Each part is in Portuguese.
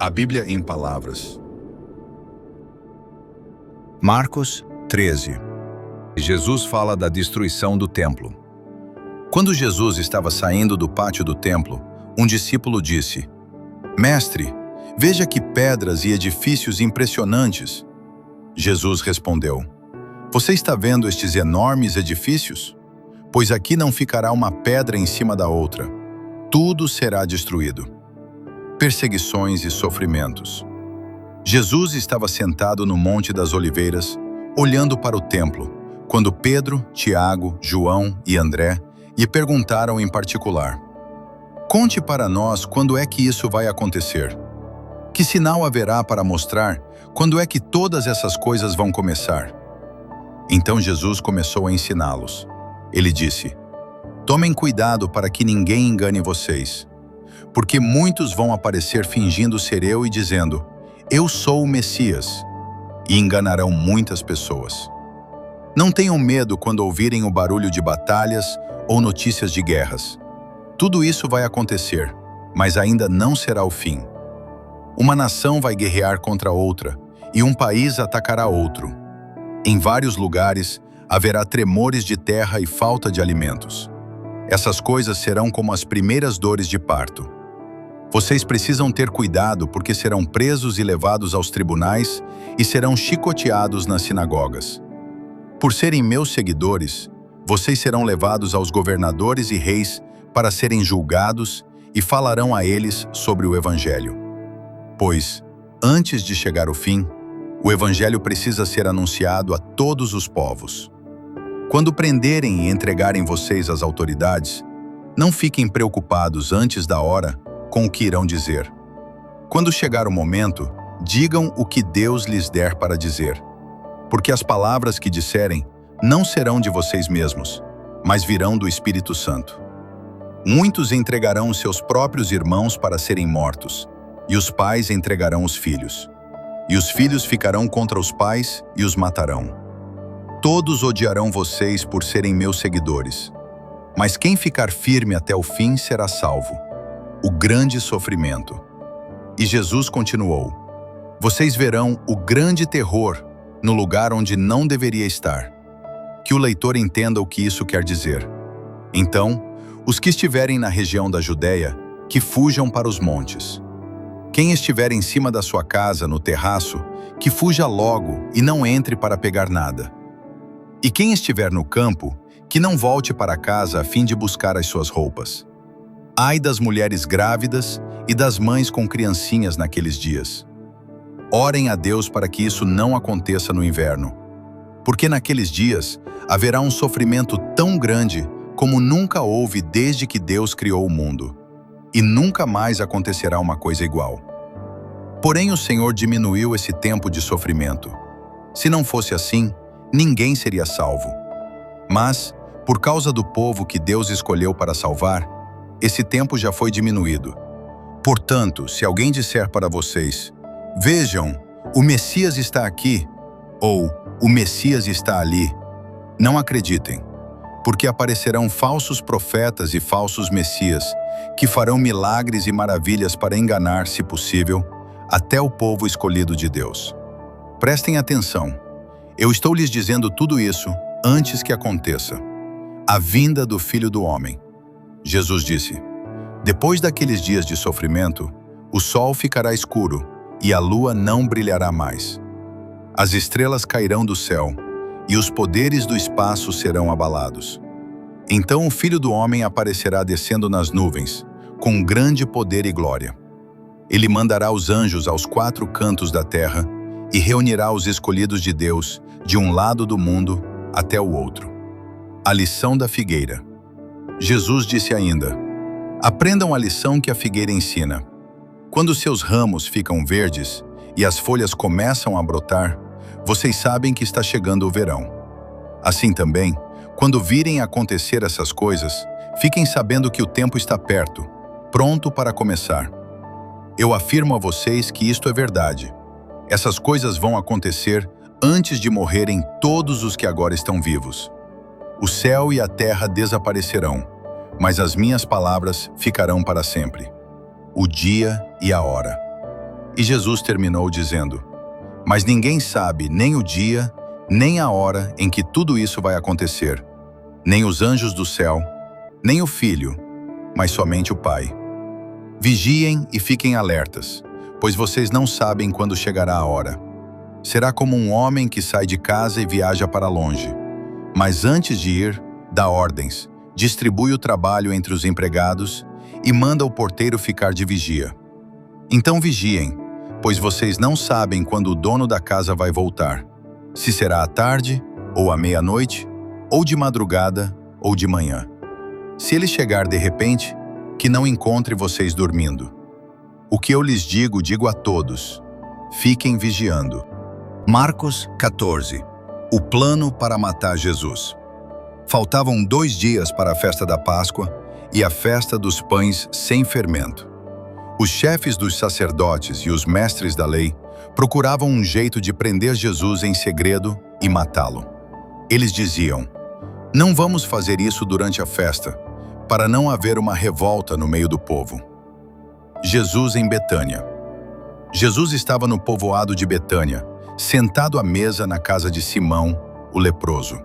A Bíblia em palavras. Marcos 13. Jesus fala da destruição do templo. Quando Jesus estava saindo do pátio do templo, um discípulo disse: Mestre, veja que pedras e edifícios impressionantes. Jesus respondeu: Você está vendo estes enormes edifícios? Pois aqui não ficará uma pedra em cima da outra. Tudo será destruído. Perseguições e sofrimentos. Jesus estava sentado no Monte das Oliveiras, olhando para o templo, quando Pedro, Tiago, João e André lhe perguntaram em particular: Conte para nós quando é que isso vai acontecer. Que sinal haverá para mostrar quando é que todas essas coisas vão começar? Então Jesus começou a ensiná-los. Ele disse: Tomem cuidado para que ninguém engane vocês, porque muitos vão aparecer fingindo ser eu e dizendo: Eu sou o Messias, e enganarão muitas pessoas. Não tenham medo quando ouvirem o barulho de batalhas ou notícias de guerras. Tudo isso vai acontecer, mas ainda não será o fim. Uma nação vai guerrear contra outra, e um país atacará outro. Em vários lugares haverá tremores de terra e falta de alimentos. Essas coisas serão como as primeiras dores de parto. Vocês precisam ter cuidado porque serão presos e levados aos tribunais e serão chicoteados nas sinagogas. Por serem meus seguidores, vocês serão levados aos governadores e reis para serem julgados e falarão a eles sobre o Evangelho. Pois, antes de chegar o fim, o Evangelho precisa ser anunciado a todos os povos. Quando prenderem e entregarem vocês às autoridades, não fiquem preocupados antes da hora com o que irão dizer. Quando chegar o momento, digam o que Deus lhes der para dizer. Porque as palavras que disserem não serão de vocês mesmos, mas virão do Espírito Santo. Muitos entregarão os seus próprios irmãos para serem mortos, e os pais entregarão os filhos. E os filhos ficarão contra os pais e os matarão. Todos odiarão vocês por serem meus seguidores. Mas quem ficar firme até o fim será salvo. O grande sofrimento. E Jesus continuou: Vocês verão o grande terror no lugar onde não deveria estar. Que o leitor entenda o que isso quer dizer. Então, os que estiverem na região da Judéia, que fujam para os montes. Quem estiver em cima da sua casa, no terraço, que fuja logo e não entre para pegar nada. E quem estiver no campo, que não volte para casa a fim de buscar as suas roupas. Ai das mulheres grávidas e das mães com criancinhas naqueles dias. Orem a Deus para que isso não aconteça no inverno, porque naqueles dias haverá um sofrimento tão grande como nunca houve desde que Deus criou o mundo, e nunca mais acontecerá uma coisa igual. Porém, o Senhor diminuiu esse tempo de sofrimento. Se não fosse assim, ninguém seria salvo. Mas, por causa do povo que Deus escolheu para salvar, esse tempo já foi diminuído. Portanto, se alguém disser para vocês: Vejam, o Messias está aqui, ou o Messias está ali, não acreditem, porque aparecerão falsos profetas e falsos messias, que farão milagres e maravilhas para enganar, se possível, até o povo escolhido de Deus. Prestem atenção. Eu estou lhes dizendo tudo isso antes que aconteça. A vinda do Filho do Homem. Jesus disse: Depois daqueles dias de sofrimento, o sol ficará escuro e a lua não brilhará mais. As estrelas cairão do céu e os poderes do espaço serão abalados. Então o Filho do Homem aparecerá descendo nas nuvens, com grande poder e glória. Ele mandará os anjos aos 4 cantos da terra e reunirá os escolhidos de Deus de um lado do mundo até o outro. A lição da figueira. Jesus disse ainda: Aprendam a lição que a figueira ensina. Quando seus ramos ficam verdes e as folhas começam a brotar, vocês sabem que está chegando o verão. Assim também, quando virem acontecer essas coisas, fiquem sabendo que o tempo está perto, pronto para começar. Eu afirmo a vocês que isto é verdade. Essas coisas vão acontecer antes de morrerem todos os que agora estão vivos. O céu e a terra desaparecerão, mas as minhas palavras ficarão para sempre. O dia e a hora. E Jesus terminou dizendo: Mas ninguém sabe nem o dia, nem a hora em que tudo isso vai acontecer, nem os anjos do céu, nem o Filho, mas somente o Pai. Vigiem e fiquem alertas, pois vocês não sabem quando chegará a hora. Será como um homem que sai de casa e viaja para longe. Mas antes de ir, dá ordens, distribui o trabalho entre os empregados e manda o porteiro ficar de vigia. Então vigiem, pois vocês não sabem quando o dono da casa vai voltar, se será à tarde, ou à meia-noite, ou de madrugada, ou de manhã. Se ele chegar de repente, que não encontre vocês dormindo. O que eu lhes digo, digo a todos: fiquem vigiando. Marcos 14. O plano para matar Jesus. Faltavam 2 dias para a festa da Páscoa e a festa dos pães sem fermento. Os chefes dos sacerdotes e os mestres da lei procuravam um jeito de prender Jesus em segredo e matá-lo. Eles diziam: Não vamos fazer isso durante a festa, para não haver uma revolta no meio do povo. Jesus em Betânia. Jesus estava no povoado de Betânia, sentado à mesa na casa de Simão, o leproso.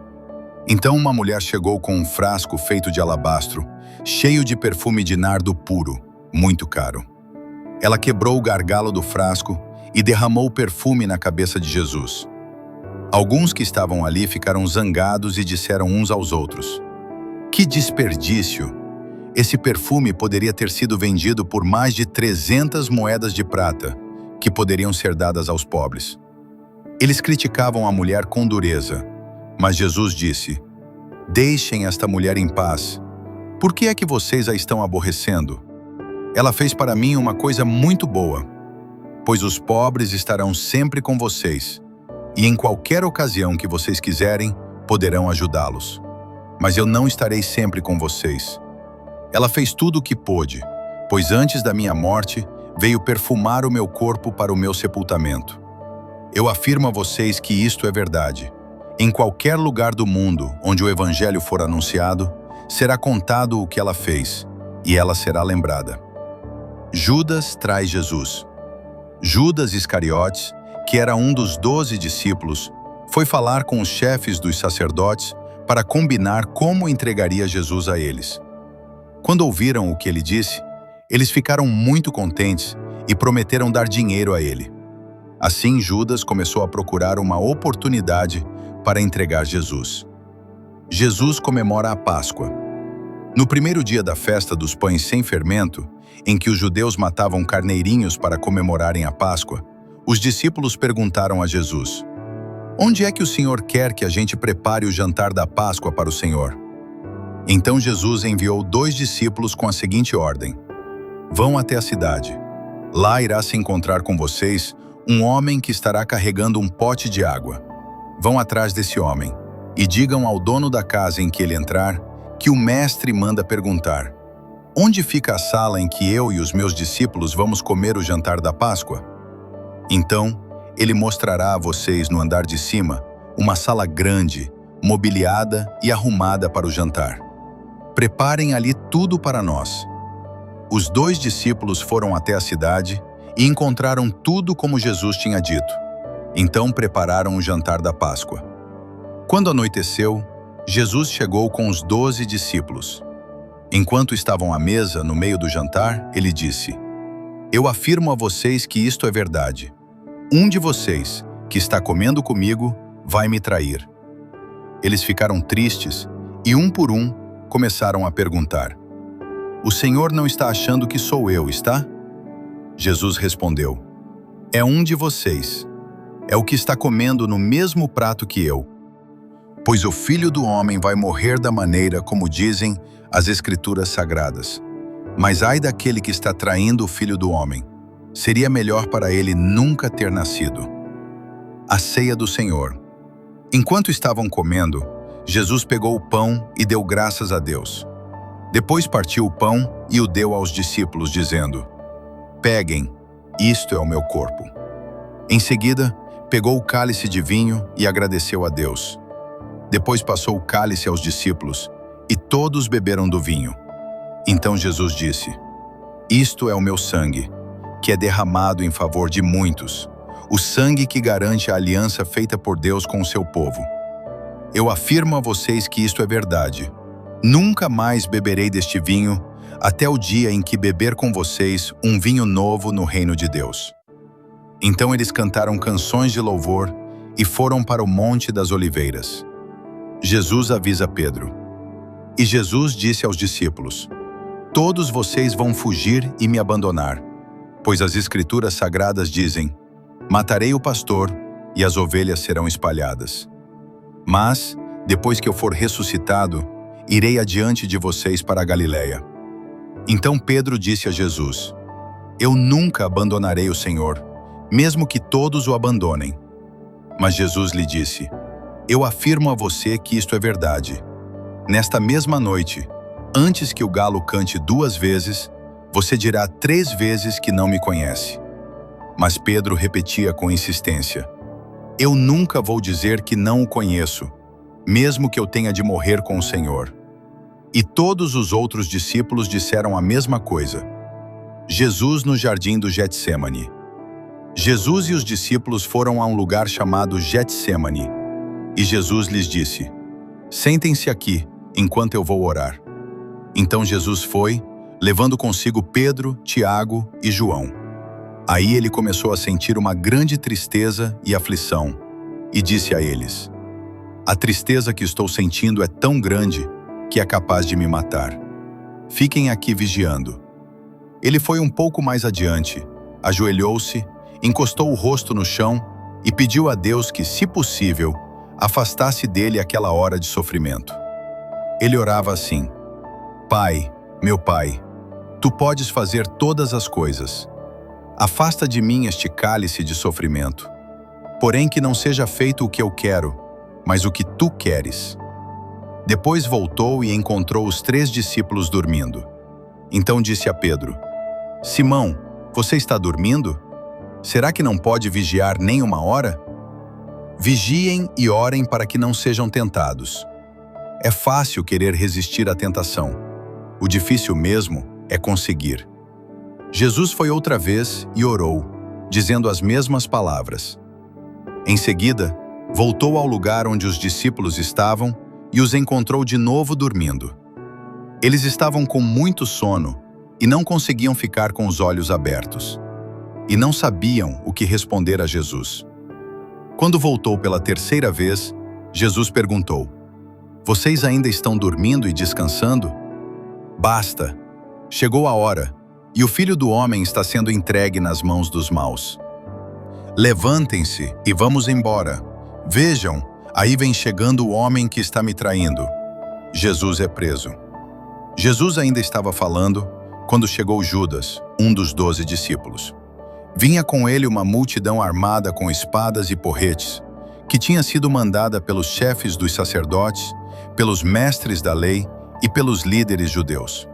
Então uma mulher chegou com um frasco feito de alabastro, cheio de perfume de nardo puro, muito caro. Ela quebrou o gargalo do frasco e derramou o perfume na cabeça de Jesus. Alguns que estavam ali ficaram zangados e disseram uns aos outros: Que desperdício! Esse perfume poderia ter sido vendido por mais de 300 moedas de prata, que poderiam ser dadas aos pobres. Eles criticavam a mulher com dureza, mas Jesus disse: Deixem esta mulher em paz. Por que é que vocês a estão aborrecendo? Ela fez para mim uma coisa muito boa, pois os pobres estarão sempre com vocês, e em qualquer ocasião que vocês quiserem, poderão ajudá-los. Mas eu não estarei sempre com vocês. Ela fez tudo o que pôde, pois antes da minha morte, veio perfumar o meu corpo para o meu sepultamento. Eu afirmo a vocês que isto é verdade. Em qualquer lugar do mundo onde o Evangelho for anunciado, será contado o que ela fez, e ela será lembrada. Judas traz Jesus. Judas Iscariotes, que era um dos 12 discípulos, foi falar com os chefes dos sacerdotes para combinar como entregaria Jesus a eles. Quando ouviram o que ele disse, eles ficaram muito contentes e prometeram dar dinheiro a ele. Assim, Judas começou a procurar uma oportunidade para entregar Jesus. Jesus comemora a Páscoa. No primeiro dia da festa dos pães sem fermento, em que os judeus matavam carneirinhos para comemorarem a Páscoa, os discípulos perguntaram a Jesus: Onde é que o Senhor quer que a gente prepare o jantar da Páscoa para o Senhor? Então Jesus enviou 2 discípulos com a seguinte ordem: Vão até a cidade. Lá irá se encontrar com vocês um homem que estará carregando um pote de água. Vão atrás desse homem e digam ao dono da casa em que ele entrar que o mestre manda perguntar: Onde fica a sala em que eu e os meus discípulos vamos comer o jantar da Páscoa? Então, ele mostrará a vocês no andar de cima uma sala grande, mobiliada e arrumada para o jantar. Preparem ali tudo para nós. Os 2 discípulos foram até a cidade e encontraram tudo como Jesus tinha dito. Então prepararam o jantar da Páscoa. Quando anoiteceu, Jesus chegou com os 12 discípulos. Enquanto estavam à mesa, no meio do jantar, ele disse: Eu afirmo a vocês que isto é verdade. Um de vocês, que está comendo comigo, vai me trair. Eles ficaram tristes e, um por um, começaram a perguntar: O Senhor não está achando que sou eu, está? Jesus respondeu: É um de vocês. É o que está comendo no mesmo prato que eu. Pois o Filho do Homem vai morrer da maneira como dizem as Escrituras Sagradas. Mas ai daquele que está traindo o Filho do Homem. Seria melhor para ele nunca ter nascido. A ceia do Senhor. Enquanto estavam comendo, Jesus pegou o pão e deu graças a Deus. Depois partiu o pão e o deu aos discípulos, dizendo: Peguem, isto é o meu corpo. Em seguida, pegou o cálice de vinho e agradeceu a Deus. Depois passou o cálice aos discípulos, e todos beberam do vinho. Então Jesus disse: Isto é o meu sangue, que é derramado em favor de muitos, o sangue que garante a aliança feita por Deus com o seu povo. Eu afirmo a vocês que isto é verdade. Nunca mais beberei deste vinho, até o dia em que beber com vocês um vinho novo no reino de Deus. Então eles cantaram canções de louvor e foram para o Monte das Oliveiras. Jesus avisa Pedro. E Jesus disse aos discípulos: Todos vocês vão fugir e me abandonar, pois as Escrituras Sagradas dizem: Matarei o pastor e as ovelhas serão espalhadas. Mas, depois que eu for ressuscitado, irei adiante de vocês para a Galiléia. Então Pedro disse a Jesus: Eu nunca abandonarei o Senhor, mesmo que todos o abandonem. Mas Jesus lhe disse: Eu afirmo a você que isto é verdade. Nesta mesma noite, antes que o galo cante 2 vezes, você dirá 3 vezes que não me conhece. Mas Pedro repetia com insistência: Eu nunca vou dizer que não o conheço, mesmo que eu tenha de morrer com o Senhor. E todos os outros discípulos disseram a mesma coisa. Jesus no jardim do Getsêmani. Jesus e os discípulos foram a um lugar chamado Getsêmani. E Jesus lhes disse: Sentem-se aqui, enquanto eu vou orar. Então Jesus foi, levando consigo Pedro, Tiago e João. Aí ele começou a sentir uma grande tristeza e aflição, e disse a eles: A tristeza que estou sentindo é tão grande que é capaz de me matar. Fiquem aqui vigiando. Ele foi um pouco mais adiante, ajoelhou-se, encostou o rosto no chão e pediu a Deus que, se possível, afastasse dele aquela hora de sofrimento. Ele orava assim: Pai, meu Pai, Tu podes fazer todas as coisas. Afasta de mim este cálice de sofrimento. Porém que não seja feito o que eu quero, mas o que Tu queres. Depois voltou e encontrou os 3 discípulos dormindo. Então disse a Pedro: Simão, você está dormindo? Será que não pode vigiar nem 1 hora? Vigiem e orem para que não sejam tentados. É fácil querer resistir à tentação. O difícil mesmo é conseguir. Jesus foi outra vez e orou, dizendo as mesmas palavras. Em seguida, voltou ao lugar onde os discípulos estavam e os encontrou de novo dormindo. Eles estavam com muito sono e não conseguiam ficar com os olhos abertos. E não sabiam o que responder a Jesus. Quando voltou pela 3ª vez, Jesus perguntou: Vocês ainda estão dormindo e descansando? Basta! Chegou a hora, e o Filho do Homem está sendo entregue nas mãos dos maus. Levantem-se e vamos embora. Vejam, aí vem chegando o homem que está me traindo. Jesus é preso. Jesus ainda estava falando quando chegou Judas, um dos 12 discípulos. Vinha com ele uma multidão armada com espadas e porretes, que tinha sido mandada pelos chefes dos sacerdotes, pelos mestres da lei e pelos líderes judeus.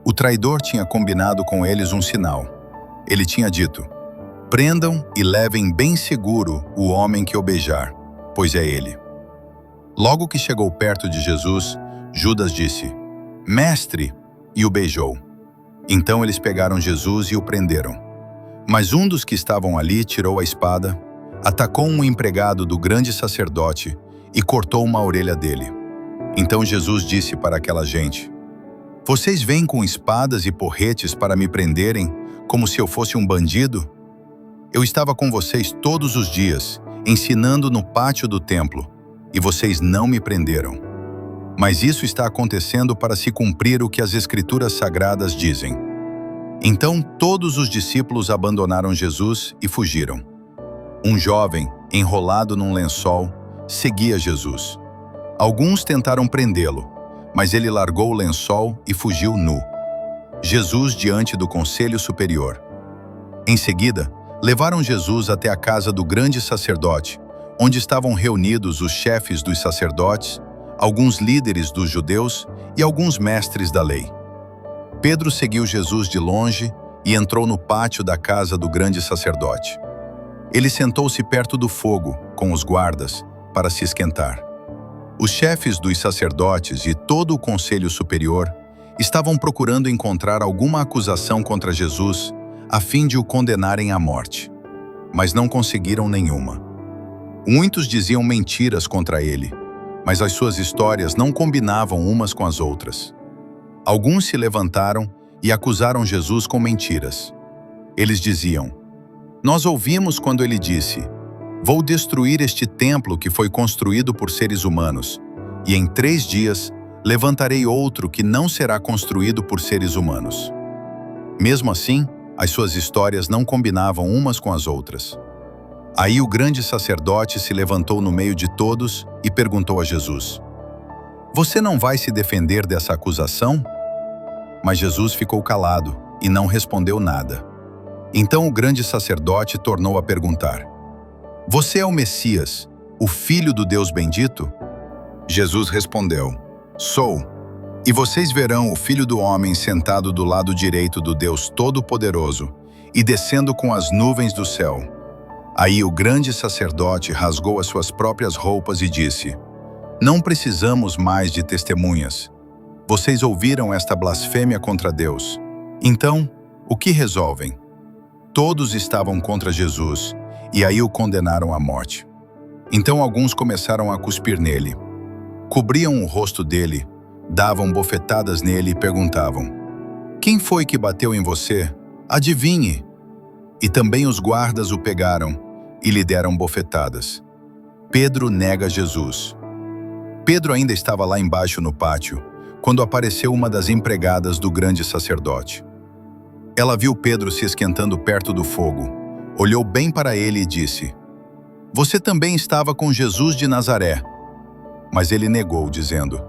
O traidor tinha combinado com eles um sinal. Ele tinha dito: Prendam e levem bem seguro o homem que o beijar, pois é ele. Logo que chegou perto de Jesus, Judas disse: Mestre, e o beijou. Então eles pegaram Jesus e o prenderam. Mas um dos que estavam ali tirou a espada, atacou um empregado do grande sacerdote e cortou uma orelha dele. Então Jesus disse para aquela gente: Vocês vêm com espadas e porretes para me prenderem, como se eu fosse um bandido? Eu estava com vocês todos os dias, ensinando no pátio do templo, e vocês não me prenderam. Mas isso está acontecendo para se cumprir o que as Escrituras Sagradas dizem. Então todos os discípulos abandonaram Jesus e fugiram. Um jovem, enrolado num lençol, seguia Jesus. Alguns tentaram prendê-lo, mas ele largou o lençol e fugiu nu. Jesus diante do Conselho Superior. Em seguida, levaram Jesus até a casa do grande sacerdote, onde estavam reunidos os chefes dos sacerdotes, alguns líderes dos judeus e alguns mestres da lei. Pedro seguiu Jesus de longe e entrou no pátio da casa do grande sacerdote. Ele sentou-se perto do fogo, com os guardas, para se esquentar. Os chefes dos sacerdotes e todo o conselho superior estavam procurando encontrar alguma acusação contra Jesus, a fim de o condenarem à morte, mas não conseguiram nenhuma. Muitos diziam mentiras contra ele, mas as suas histórias não combinavam umas com as outras. Alguns se levantaram e acusaram Jesus com mentiras. Eles diziam: "Nós ouvimos quando ele disse: 'Vou destruir este templo que foi construído por seres humanos, e em 3 dias levantarei outro que não será construído por seres humanos.'" Mesmo assim, as suas histórias não combinavam umas com as outras. Aí o grande sacerdote se levantou no meio de todos e perguntou a Jesus: "Você não vai se defender dessa acusação?" Mas Jesus ficou calado e não respondeu nada. Então o grande sacerdote tornou a perguntar: "Você é o Messias, o Filho do Deus bendito?" Jesus respondeu: "Sou. E vocês verão o Filho do Homem sentado do lado direito do Deus Todo-Poderoso e descendo com as nuvens do céu." Aí o grande sacerdote rasgou as suas próprias roupas e disse: "Não precisamos mais de testemunhas. Vocês ouviram esta blasfêmia contra Deus. Então, o que resolvem?" Todos estavam contra Jesus, e aí o condenaram à morte. Então alguns começaram a cuspir nele. Cobriam o rosto dele, davam bofetadas nele e perguntavam: "Quem foi que bateu em você? Adivinhe!" E também os guardas o pegaram e lhe deram bofetadas. Pedro nega Jesus. Pedro ainda estava lá embaixo no pátio, quando apareceu uma das empregadas do grande sacerdote. Ela viu Pedro se esquentando perto do fogo, olhou bem para ele e disse: "Você também estava com Jesus de Nazaré." Mas ele negou, dizendo: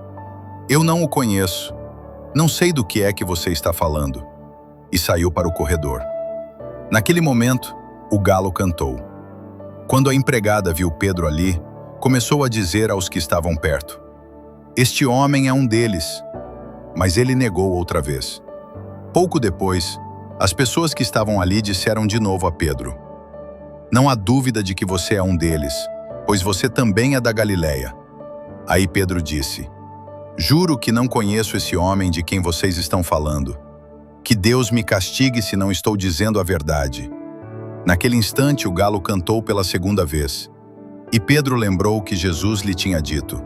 "Eu não o conheço. Não sei do que é que você está falando." E saiu para o corredor. Naquele momento, o galo cantou. Quando a empregada viu Pedro ali, começou a dizer aos que estavam perto: "Este homem é um deles." Mas ele negou outra vez. Pouco depois, as pessoas que estavam ali disseram de novo a Pedro: "Não há dúvida de que você é um deles, pois você também é da Galileia." Aí Pedro disse: "Juro que não conheço esse homem de quem vocês estão falando. Que Deus me castigue se não estou dizendo a verdade." Naquele instante o galo cantou pela segunda vez. E Pedro lembrou que Jesus lhe tinha dito: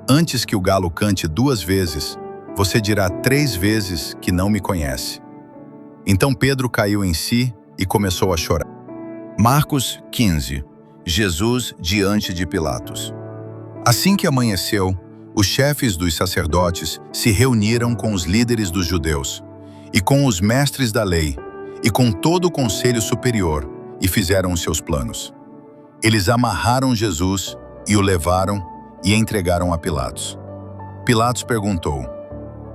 "Antes que o galo cante 2 vezes, você dirá 3 vezes que não me conhece." Então Pedro caiu em si e começou a chorar. Marcos 15. Jesus diante de Pilatos. Assim que amanheceu, os chefes dos sacerdotes se reuniram com os líderes dos judeus, e com os mestres da lei, e com todo o conselho superior, e fizeram os seus planos. Eles amarraram Jesus e o levaram e entregaram a Pilatos. Pilatos perguntou: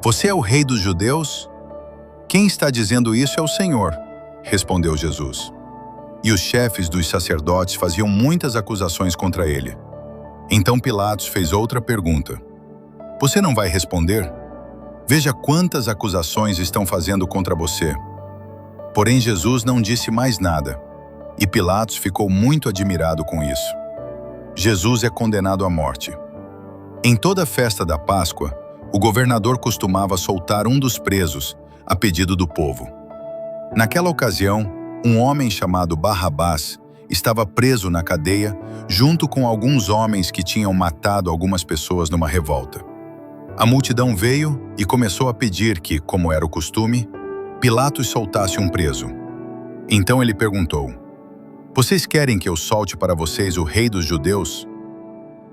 "Você é o rei dos judeus?" "Quem está dizendo isso é o Senhor", respondeu Jesus. E os chefes dos sacerdotes faziam muitas acusações contra ele. Então Pilatos fez outra pergunta: "Você não vai responder? Veja quantas acusações estão fazendo contra você." Porém Jesus não disse mais nada, e Pilatos ficou muito admirado com isso. Jesus é condenado à morte. Em toda a festa da Páscoa, o governador costumava soltar um dos presos, a pedido do povo. Naquela ocasião, um homem chamado Barrabás estava preso na cadeia junto com alguns homens que tinham matado algumas pessoas numa revolta. A multidão veio e começou a pedir que, como era o costume, Pilatos soltasse um preso. Então ele perguntou: "Vocês querem que eu solte para vocês o rei dos judeus?"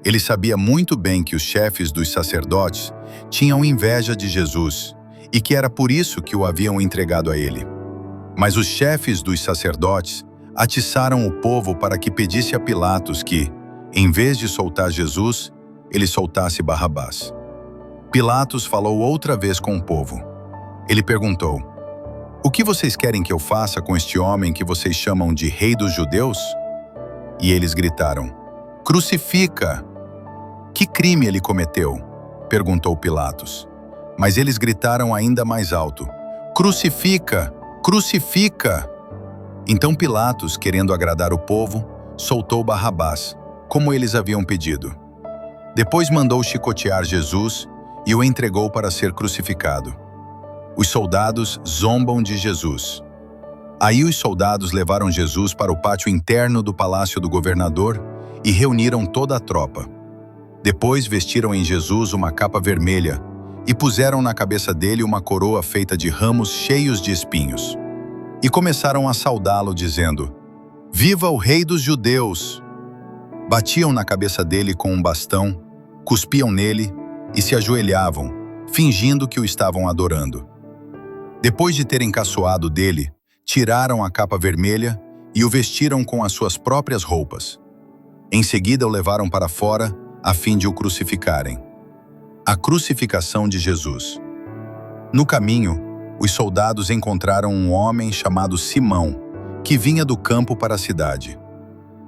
Ele sabia muito bem que os chefes dos sacerdotes tinham inveja de Jesus e que era por isso que o haviam entregado a ele. Mas os chefes dos sacerdotes atiçaram o povo para que pedisse a Pilatos que, em vez de soltar Jesus, ele soltasse Barrabás. Pilatos falou outra vez com o povo. Ele perguntou: "O que vocês querem que eu faça com este homem que vocês chamam de rei dos judeus?" E eles gritaram: "Crucifica!" "Que crime ele cometeu?" perguntou Pilatos. Mas eles gritaram ainda mais alto: "Crucifica! Crucifica!" Então Pilatos, querendo agradar o povo, soltou Barrabás, como eles haviam pedido. Depois mandou chicotear Jesus e o entregou para ser crucificado. Os soldados zombam de Jesus. Aí os soldados levaram Jesus para o pátio interno do palácio do governador e reuniram toda a tropa. Depois vestiram em Jesus uma capa vermelha e puseram na cabeça dele uma coroa feita de ramos cheios de espinhos. E começaram a saudá-lo, dizendo: "Viva o Rei dos Judeus!" Batiam na cabeça dele com um bastão, cuspiam nele e se ajoelhavam, fingindo que o estavam adorando. Depois de terem caçoado dele, tiraram a capa vermelha e o vestiram com as suas próprias roupas. Em seguida o levaram para fora, a fim de o crucificarem. A crucificação de Jesus. No caminho, os soldados encontraram um homem chamado Simão, que vinha do campo para a cidade.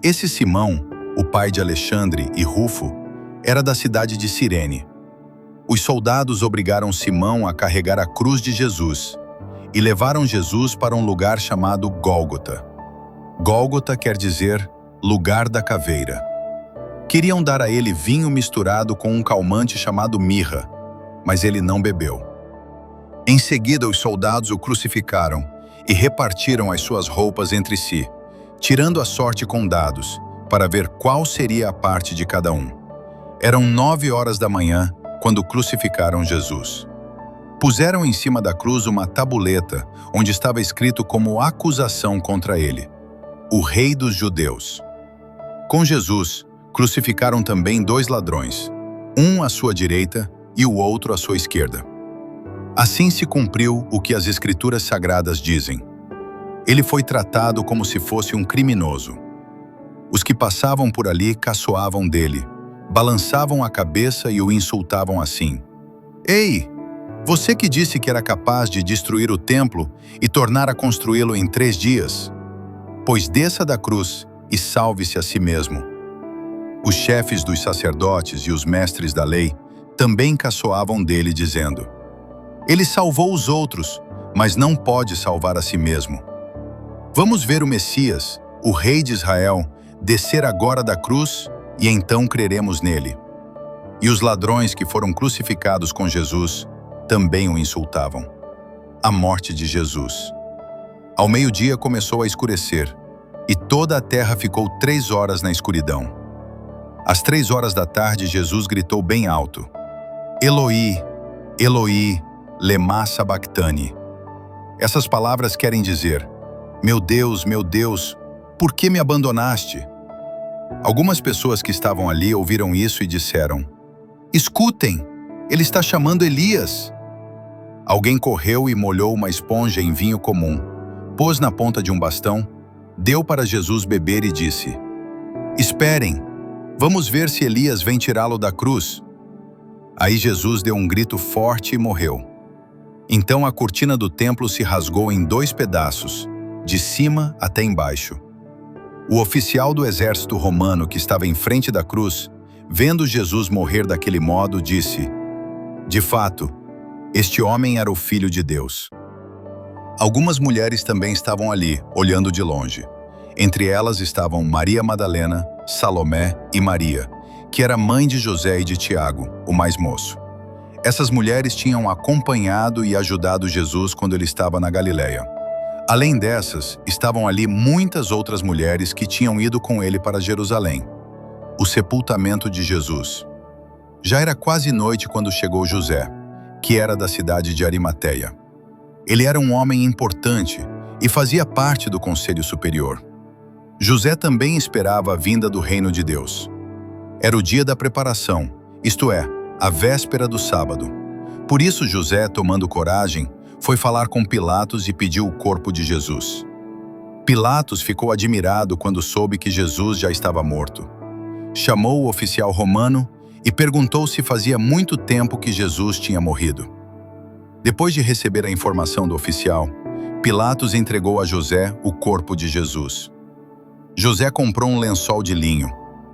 Esse Simão, o pai de Alexandre e Rufo, era da cidade de Cirene. Os soldados obrigaram Simão a carregar a cruz de Jesus e levaram Jesus para um lugar chamado Gólgota. Gólgota quer dizer lugar da caveira. Queriam dar a ele vinho misturado com um calmante chamado mirra, mas ele não bebeu. Em seguida, os soldados o crucificaram e repartiram as suas roupas entre si, tirando a sorte com dados, para ver qual seria a parte de cada um. Eram 9 horas da manhã, quando crucificaram Jesus. Puseram em cima da cruz uma tabuleta, onde estava escrito como acusação contra ele: o Rei dos Judeus. Com Jesus, crucificaram também 2 ladrões, um à sua direita e o outro à sua esquerda. Assim se cumpriu o que as Escrituras Sagradas dizem. Ele foi tratado como se fosse um criminoso. Os que passavam por ali caçoavam dele, balançavam a cabeça e o insultavam assim: "Ei, você que disse que era capaz de destruir o templo e tornar a construí-lo em 3 dias, pois desça da cruz e salve-se a si mesmo." Os chefes dos sacerdotes e os mestres da lei também caçoavam dele, dizendo: "Ele salvou os outros, mas não pode salvar a si mesmo. Vamos ver o Messias, o Rei de Israel, descer agora da cruz e então creremos nele." E os ladrões que foram crucificados com Jesus também o insultavam. A morte de Jesus. Ao meio-dia começou a escurecer, e toda a terra ficou 3 horas na escuridão. Às 3 horas da tarde, Jesus gritou bem alto: "Eloi, Eloi, lema sabachthani." Essas palavras querem dizer: meu Deus, por que me abandonaste?" Algumas pessoas que estavam ali ouviram isso e disseram: "Escutem, ele está chamando Elias." Alguém correu e molhou uma esponja em vinho comum, pôs na ponta de um bastão, deu para Jesus beber e disse: "Esperem, vamos ver se Elias vem tirá-lo da cruz." Aí Jesus deu um grito forte e morreu. Então a cortina do templo se rasgou em 2 pedaços, de cima até embaixo. O oficial do exército romano que estava em frente da cruz, vendo Jesus morrer daquele modo, disse: "De fato, este homem era o Filho de Deus." Algumas mulheres também estavam ali, olhando de longe. Entre elas estavam Maria Madalena, Salomé e Maria, que era mãe de José e de Tiago, o mais moço. Essas mulheres tinham acompanhado e ajudado Jesus quando ele estava na Galileia. Além dessas, estavam ali muitas outras mulheres que tinham ido com ele para Jerusalém. O sepultamento de Jesus. Já era quase noite quando chegou José, que era da cidade de Arimateia. Ele era um homem importante e fazia parte do Conselho Superior. José também esperava a vinda do reino de Deus. Era o dia da preparação, isto é, a véspera do sábado. Por isso José, tomando coragem, foi falar com Pilatos e pediu o corpo de Jesus. Pilatos ficou admirado quando soube que Jesus já estava morto. Chamou o oficial romano e perguntou se fazia muito tempo que Jesus tinha morrido. Depois de receber a informação do oficial, Pilatos entregou a José o corpo de Jesus. José comprou um lençol de linho,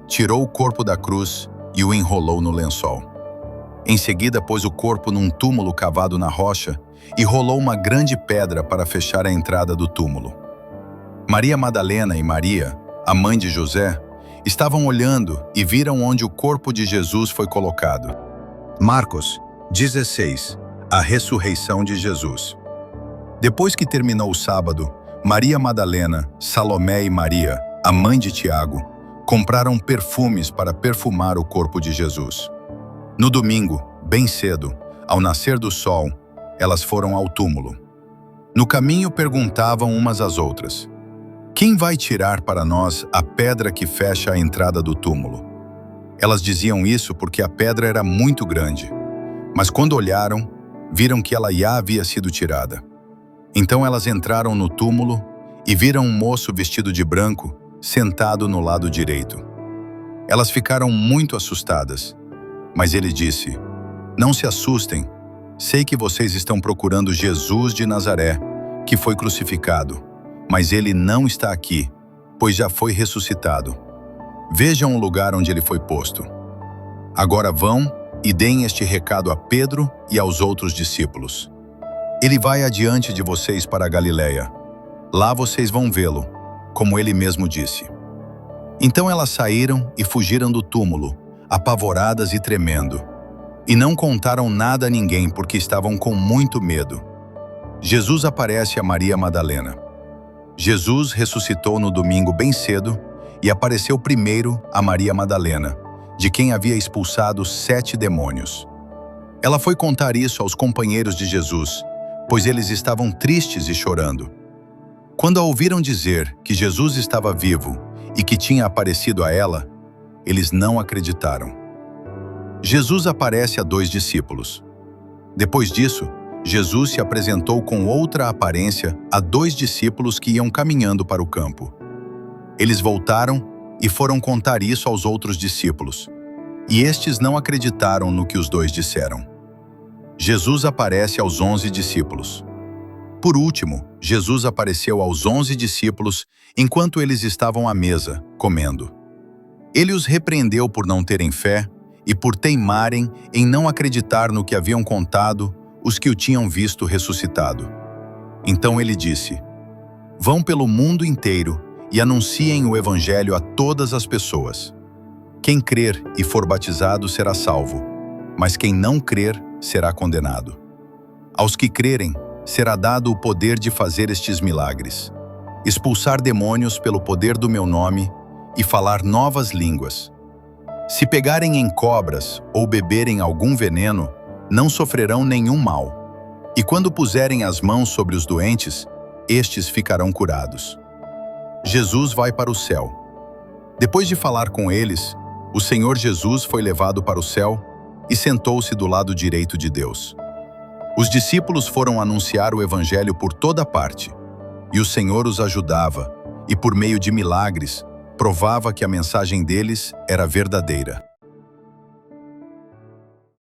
tirou o corpo da cruz e o enrolou no lençol. Em seguida, pôs o corpo num túmulo cavado na rocha e rolou uma grande pedra para fechar a entrada do túmulo. Maria Madalena e Maria, a mãe de José, estavam olhando e viram onde o corpo de Jesus foi colocado. Marcos 16. A ressurreição de Jesus. Depois que terminou o sábado, Maria Madalena, Salomé e Maria, a mãe de Tiago, compraram perfumes para perfumar o corpo de Jesus. No domingo, bem cedo, ao nascer do sol, elas foram ao túmulo. No caminho perguntavam umas às outras: quem vai tirar para nós a pedra que fecha a entrada do túmulo? Elas diziam isso porque a pedra era muito grande, mas quando olharam, viram que ela já havia sido tirada. Então elas entraram no túmulo e viram um moço vestido de branco sentado no lado direito. Elas ficaram muito assustadas, mas ele disse: não se assustem, sei que vocês estão procurando Jesus de Nazaré, que foi crucificado, mas ele não está aqui, pois já foi ressuscitado. Vejam o lugar onde ele foi posto. Agora vão e deem este recado a Pedro e aos outros discípulos. Ele vai adiante de vocês para a Galileia. Lá vocês vão vê-lo, como ele mesmo disse. Então elas saíram e fugiram do túmulo, apavoradas e tremendo. E não contaram nada a ninguém porque estavam com muito medo. Jesus aparece a Maria Madalena. Jesus ressuscitou no domingo bem cedo e apareceu primeiro a Maria Madalena, de quem havia expulsado 7 demônios. Ela foi contar isso aos companheiros de Jesus, pois eles estavam tristes e chorando. Quando a ouviram dizer que Jesus estava vivo e que tinha aparecido a ela, eles não acreditaram. Jesus aparece a 2 discípulos. Depois disso, Jesus se apresentou com outra aparência a 2 discípulos que iam caminhando para o campo. Eles voltaram e foram contar isso aos outros discípulos, e estes não acreditaram no que os 2 disseram. Jesus aparece aos 11 discípulos. Por último, Jesus apareceu aos 11 discípulos enquanto eles estavam à mesa, comendo. Ele os repreendeu por não terem fé e por teimarem em não acreditar no que haviam contado os que o tinham visto ressuscitado. Então ele disse: vão pelo mundo inteiro e anunciem o Evangelho a todas as pessoas. Quem crer e for batizado será salvo, mas quem não crer será condenado. Aos que crerem, será dado o poder de fazer estes milagres: expulsar demônios pelo poder do meu nome e falar novas línguas. Se pegarem em cobras ou beberem algum veneno, não sofrerão nenhum mal. E quando puserem as mãos sobre os doentes, estes ficarão curados. Jesus vai para o céu. Depois de falar com eles, o Senhor Jesus foi levado para o céu e sentou-se do lado direito de Deus. Os discípulos foram anunciar o Evangelho por toda parte, e o Senhor os ajudava, e por meio de milagres, provava que a mensagem deles era verdadeira.